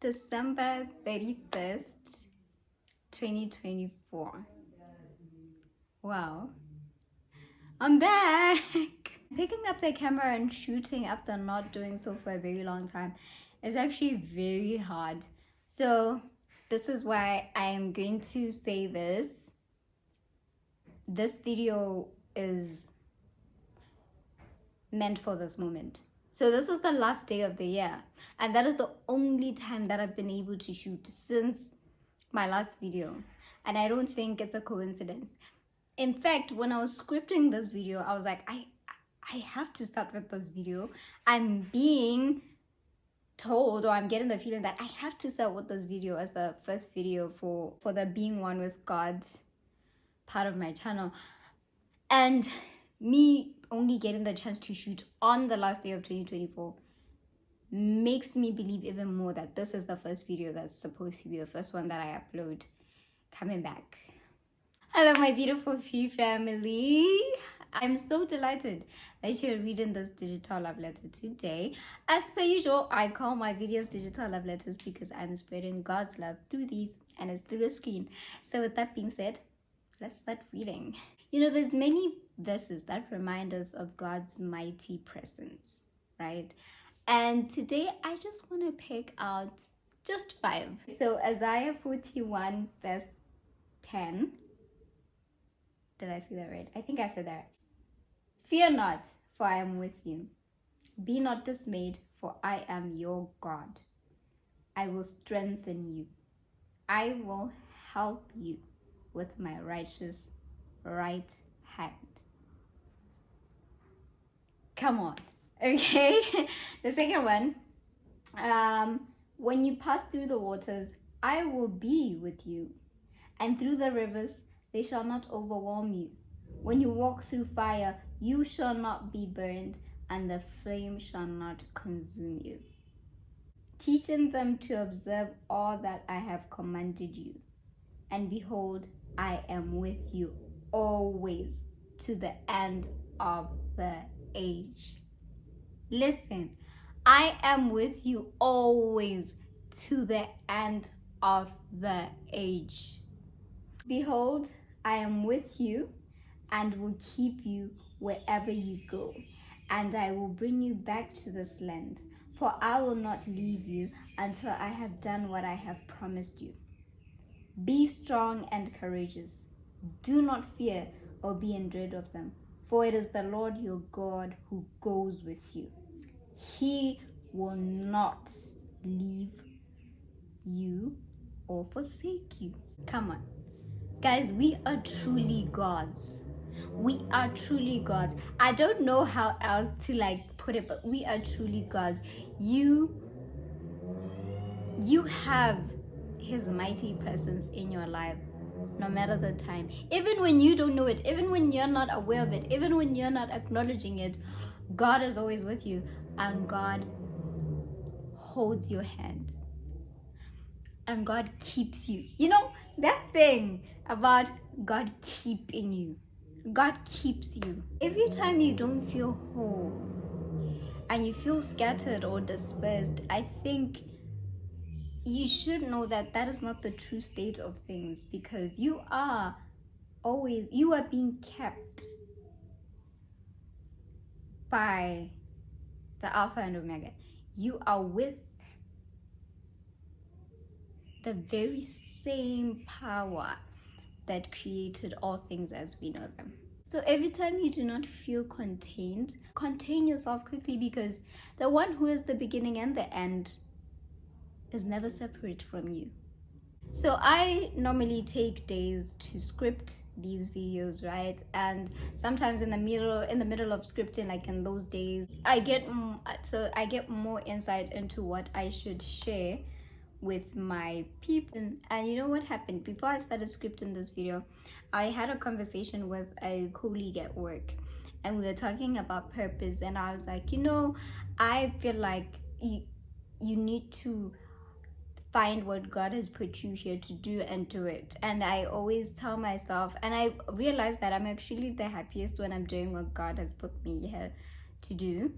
December 31st, 2024. Wow. I'm back! Picking up the camera and shooting after not doing so for a very long time is actually very hard. So this is why I am going to say this. This video is meant for this moment. So this is the last day of the year, and that is the only time that I've been able to shoot since my last video, and I don't think it's a coincidence. In fact, when I was scripting this video, I was like, I have to start with this video. I'm being told, or I'm getting the feeling that I have to start with this video as the first video for the being one with God part of my channel. And me only getting the chance to shoot on the last day of 2024 makes me believe even more that this is the first video that's supposed to be the first one that I upload coming back. Hello, my beautiful Free family. I'm so delighted that you're reading this digital love letter today. As per usual, I call my videos digital love letters because I'm spreading God's love through these, and it's through the screen. So with that being said, let's start reading. You know, there's many verses that remind us of God's mighty presence, right? And today I just want to pick out just 5. So Isaiah 41 verse 10. Did I say that right? I think I said that. Fear not, for I am with you. Be not dismayed, for I am your God. I will strengthen you. I will help you with my righteous right hand. Come on, okay? The second one, when you pass through the waters, I will be with you, and through the rivers, they shall not overwhelm you. When you walk through fire, you shall not be burned, and the flame shall not consume you. Teaching them to observe all that I have commanded you. And behold, I am with you always to the end of the age. Listen, I am with you always to the end of the age. Behold, I am with you and will keep you wherever you go, and I will bring you back to this land, for I will not leave you until I have done what I have promised you. Be strong and courageous. Do not fear or be in dread of them, for it is the Lord your God who goes with you. He will not leave you or forsake you. Come on. Guys, we are truly gods. We are truly gods. I don't know how else to put it, but we are truly gods. You have his mighty presence in your life no matter the time. Even when you don't know it, even when you're not aware of it, even when you're not acknowledging it, God is always with you, and God holds your hand. And God keeps you. You know, that thing about God keeping you. God keeps you. Every time you don't feel whole and you feel scattered or dispersed, I think you should know that that is not the true state of things, because you are being kept by the Alpha and Omega. You are with the very same power that created all things as we know them. So every time you do not feel contained, contain yourself quickly, because the one who is the beginning and the end is never separate from you. So I normally take days to script these videos, right? And sometimes in the middle of scripting, like in those days, I get more insight into what I should share with my people. And you know what happened? Before I started scripting this video, I had a conversation with a colleague at work, and we were talking about purpose, and I was like, you know, I feel like you need to find what God has put you here to do and do it. And I always tell myself, and I realize that I'm actually the happiest when I'm doing what God has put me here to do.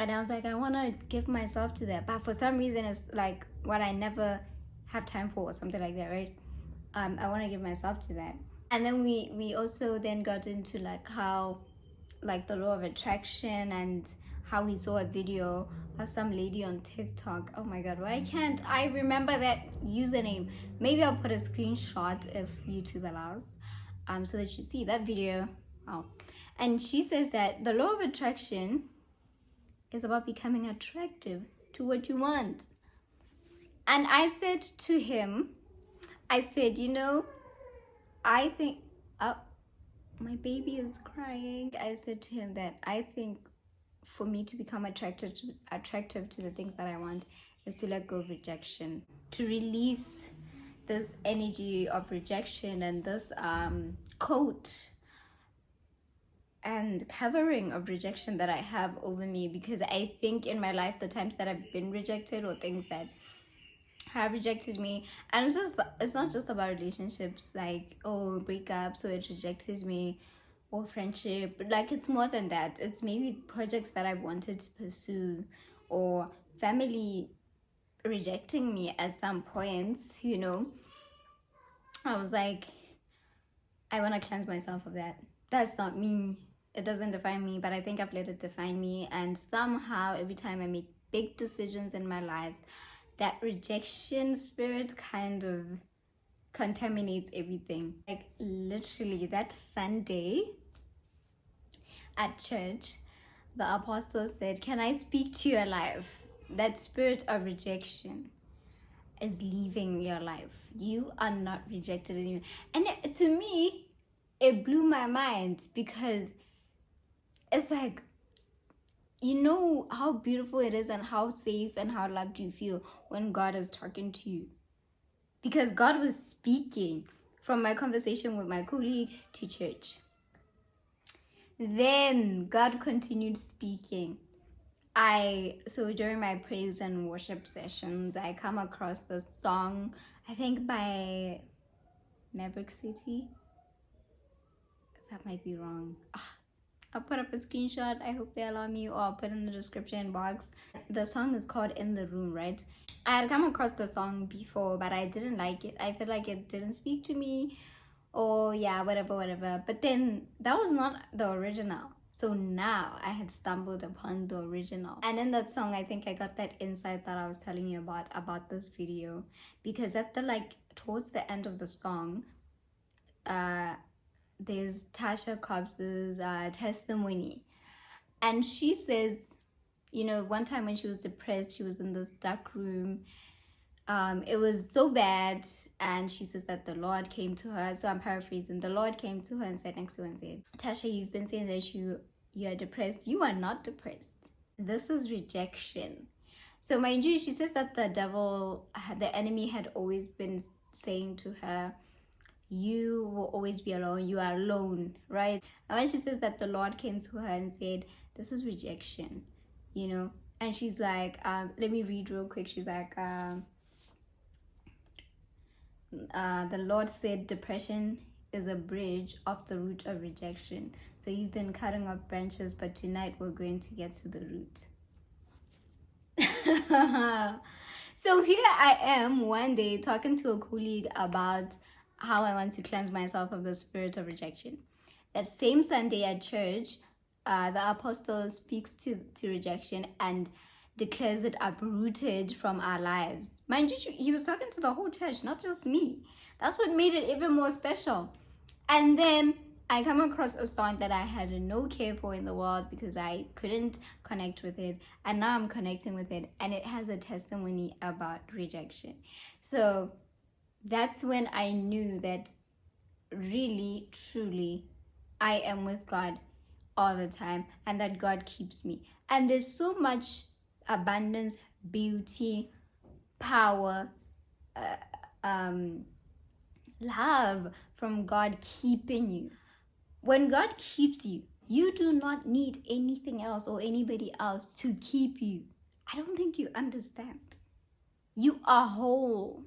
And I was like, I want to give myself to that. But for some reason, it's like what I never have time for or something like that, right? I want to give myself to that. And then we also then got into like how, like the law of attraction, and how we saw a video of some lady on TikTok. Oh my god, why can't I remember that username? Maybe I'll put a screenshot if YouTube allows, so that you see that video. Wow. And she says that the law of attraction is about becoming attractive to what you want. And I said to him, I said, I think, oh, my baby is crying. I said to him that I think for me to become attractive to the things that I want is to let go of rejection, to release this energy of rejection and this coat and covering of rejection that I have over me, because I think in my life the times that I've been rejected or things that have rejected me, and it's not just about relationships, like, oh, breakups, or it rejected me, or friendship. Like, it's more than that. It's maybe projects that I wanted to pursue, or family rejecting me at some points. I was like, I want to cleanse myself of that. That's not me. It doesn't define me, but I think I've let it define me. And somehow every time I make big decisions in my life, that rejection spirit kind of contaminates everything. Like, literally, that Sunday at church, the apostle said, "Can I speak to your life?" That spirit of rejection is leaving your life. You are not rejected anymore. And to me, it blew my mind, because it's like, how beautiful it is and how safe and how loved you feel when God is talking to you. Because God was speaking from my conversation with my colleague to church. Then God continued speaking. So during my praise and worship sessions, I come across this song, I think by Maverick City. That might be wrong. I'll put up a screenshot. I hope they allow me, or I'll put in the description box. The song is called In the Room, right? I had come across the song before, but I didn't like it. I feel like it didn't speak to me, or yeah, whatever. But then that was not the original. So now I had stumbled upon the original. And in that song, I think I got that insight that I was telling you about this video. Because at towards the end of the song, there's Tasha Cobbs's testimony. And she says, one time when she was depressed, she was in this dark room. It was so bad, and she says that the Lord came to her. So I'm paraphrasing. The Lord came to her and said next to her and said, "Tasha, you've been saying that you are depressed. You are not depressed. This is rejection." So mind you, she says that the enemy had always been saying to her, "You will always be alone. You are alone," right? And when she says that the Lord came to her and said, "This is rejection," and she's like, let me read real quick. She's like, the Lord said depression is a bridge off the root of rejection. So you've been cutting off branches, but tonight we're going to get to the root. So here I am one day talking to a colleague about how I want to cleanse myself of the spirit of rejection. That same Sunday at church, the apostle speaks to rejection and declares it uprooted from our lives. Mind you, he was talking to the whole church, not just me. That's what made it even more special. And then I come across a song that I had no care for in the world because I couldn't connect with it. And now I'm connecting with it. And it has a testimony about rejection. So that's when I knew that really, truly, I am with God all the time. And that God keeps me. And there's so much abundance, beauty, power, love from God keeping you. When God keeps you, you do not need anything else or anybody else to keep you. I don't think you understand. You are whole.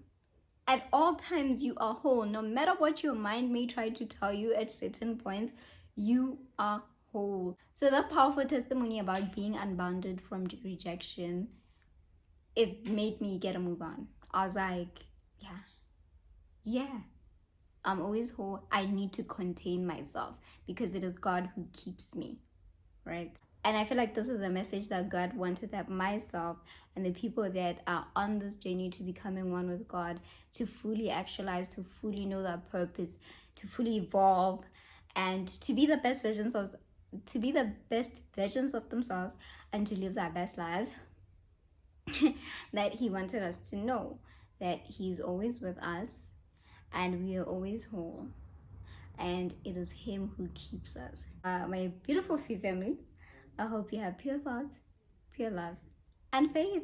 At all times, you are whole. No matter what your mind may try to tell you at certain points, you are whole. So that powerful testimony about being unbounded from rejection, it made me get a move on. I was like, yeah, I'm always whole. I need to contain myself because it is God who keeps me, right? And I feel like this is a message that God wanted that myself and the people that are on this journey to becoming one with God to fully actualize, to fully know that purpose, to fully evolve, and to be the best versions of themselves and to live their best lives. That He wanted us to know that He's always with us and we are always whole, and it is Him who keeps us. My beautiful free family, I hope you have pure thoughts, pure love, and faith.